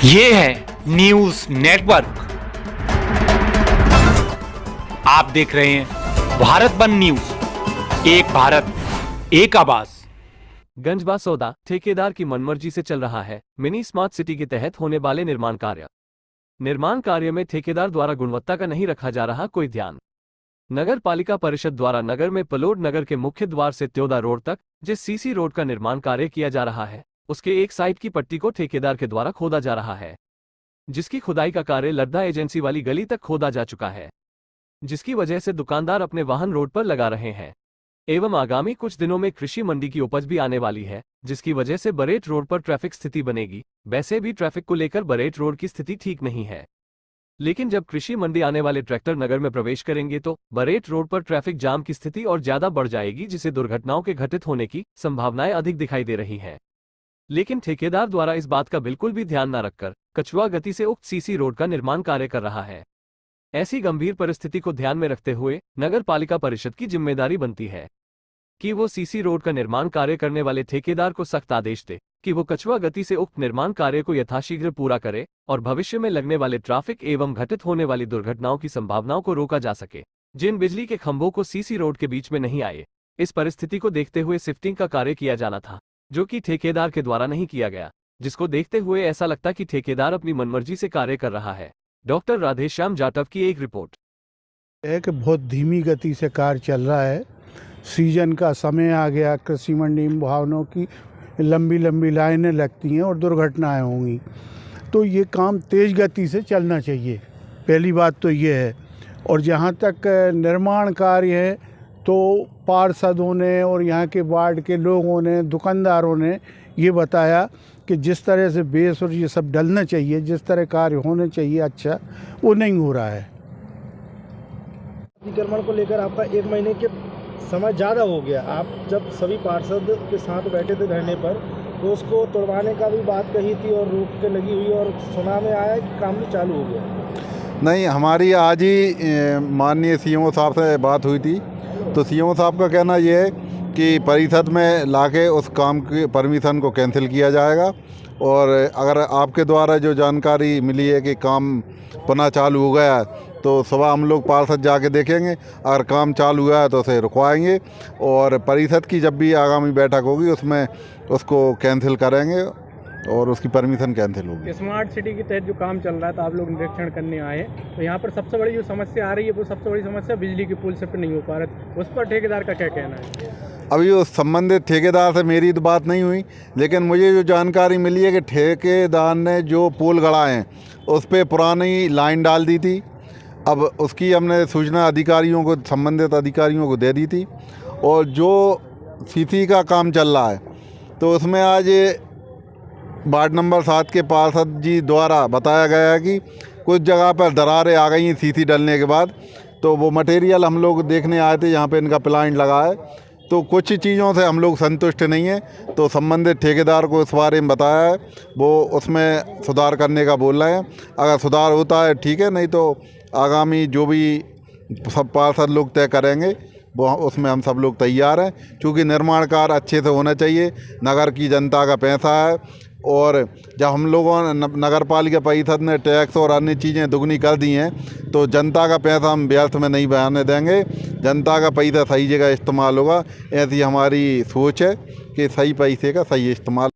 ये है news network. आप देख रहे हैं भारत बंद न्यूज, एक भारत एक आवाज। गंजबा सौदा ठेकेदार की मनमर्जी से चल रहा है। मिनी स्मार्ट सिटी के तहत होने वाले निर्माण कार्य में ठेकेदार द्वारा गुणवत्ता का नहीं रखा जा रहा कोई ध्यान। नगर पालिका परिषद द्वारा नगर में पलोड नगर के मुख्य द्वार से त्योदा रोड तक जिस सीसी रोड का निर्माण कार्य किया जा रहा है, उसके एक साइड की पट्टी को ठेकेदार के द्वारा खोदा जा रहा है, जिसकी खुदाई का कार्य लद्दा एजेंसी वाली गली तक खोदा जा चुका है, जिसकी वजह से दुकानदार अपने वाहन रोड पर लगा रहे हैं। एवं आगामी कुछ दिनों में कृषि मंडी की उपज भी आने वाली है, जिसकी वजह से बरेट रोड पर ट्रैफिक स्थिति बनेगी। वैसे भी ट्रैफिक को लेकर बरेट रोड की स्थिति ठीक नहीं है, लेकिन जब कृषि मंडी आने वाले ट्रैक्टर नगर में प्रवेश करेंगे तो बरेट रोड पर ट्रैफिक जाम की स्थिति और ज्यादा बढ़ जाएगी, जिससे दुर्घटनाओं के घटित होने की संभावनाएं अधिक दिखाई दे रही हैं। लेकिन ठेकेदार द्वारा इस बात का बिल्कुल भी ध्यान न रखकर कछुआ गति से उक्त सीसी रोड का निर्माण कार्य कर रहा है। ऐसी गंभीर परिस्थिति को ध्यान में रखते हुए नगर पालिका परिषद की जिम्मेदारी बनती है कि वो सीसी रोड का निर्माण कार्य करने वाले ठेकेदार को सख्त आदेश दे कि वो कछुआ गति से उक्त निर्माण कार्य को यथाशीघ्र पूरा करे और भविष्य में लगने वाले ट्रैफिक एवं घटित होने वाली दुर्घटनाओं की संभावनाओं को रोका जा सके, जिन बिजली के खंभों को सीसी रोड के बीच में नहीं आए। इस परिस्थिति को देखते हुए शिफ्टिंग का कार्य किया जाना था, जो कि ठेकेदार के द्वारा नहीं किया गया, जिसको देखते हुए ऐसा लगता कि ठेकेदार अपनी मनमर्जी से कार्य कर रहा है। डॉक्टर राधेश्याम जाटव की एक रिपोर्ट। एक बहुत धीमी गति से कार्य चल रहा है। सीजन का समय आ गया, कृषि मंडी में वाहनों की लंबी लंबी लाइनें लगती हैं और दुर्घटनाएं होंगी, तो ये काम तेज़ गति से चलना चाहिए। पहली बात तो ये है। और जहाँ तक निर्माण कार्य है तो पार्षदों ने और यहाँ के वार्ड के लोगों ने, दुकानदारों ने ये बताया कि जिस तरह से बेस और ये सब डलना चाहिए, जिस तरह कार्य होने चाहिए, अच्छा वो नहीं हो रहा है। अतिक्रमण को लेकर आपका 1 महीने के समय ज़्यादा हो गया। आप जब सभी पार्षद के साथ बैठे थे धरने पर तो उसको तोड़वाने का भी बात कही थी और रोक के लगी हुई, और सुना में आया कि काम भी चालू हो गया। नहीं, हमारी आज ही माननीय सीएमओ साहब से बात हुई थी, तो सीएमओ साहब का कहना ये है कि परिषद में लाके उस काम की परमिशन को कैंसिल किया जाएगा। और अगर आपके द्वारा जो जानकारी मिली है कि काम पुनः चालू हो गया है, तो सुबह हम लोग पार्षद जाके देखेंगे। अगर काम चालू हुआ है तो उसे रुकवाएंगे, और परिषद की जब भी आगामी बैठक होगी उसमें उसको कैंसिल करेंगे और उसकी परमिशन कैंसिल होगी। स्मार्ट सिटी के तहत जो काम चल रहा है, तो आप लोग निरीक्षण करने आए, तो यहाँ पर सबसे बड़ी जो समस्या आ रही है वो सबसे बड़ी समस्या बिजली की पुल शिफ्ट नहीं हो पा रहा, उस पर ठेकेदार का क्या कहना है? अभी उस संबंधित ठेकेदार से मेरी तो बात नहीं हुई, लेकिन मुझे जो जानकारी मिली है कि ठेकेदार ने जो पोल गड़ा है उस पर पुरानी लाइन डाल दी थी। अब उसकी हमने सूचना अधिकारियों को, संबंधित अधिकारियों को दे दी थी, और जो सीसी का काम चल रहा है तो उसमें आज वार्ड नंबर 7 के पार्षद जी द्वारा बताया गया है कि कुछ जगह पर दरारें आ गई हैं सीसी डलने के बाद। तो वो मटेरियल हम लोग देखने आए थे, यहाँ पे इनका प्लांट लगा है, तो कुछ चीज़ों से हम लोग संतुष्ट नहीं हैं। तो संबंधित ठेकेदार को इस बारे में बताया है, वो उसमें सुधार करने का बोल रहे हैं। अगर सुधार होता है ठीक है, नहीं तो आगामी जो भी सब पार्षद लोग तय करेंगे वो उसमें हम सब लोग तैयार हैं, क्योंकि निर्माण कार्य अच्छे से होना चाहिए। नगर की जनता का पैसा है, और जब हम लोगों ने नगर पालिका परिषद ने टैक्स और अन्य चीज़ें दुगनी कर दी हैं, तो जनता का पैसा हम व्यर्थ में नहीं बहाने देंगे। जनता का पैसा सही जगह इस्तेमाल होगा, ऐसी हमारी सोच है कि सही पैसे का सही इस्तेमाल।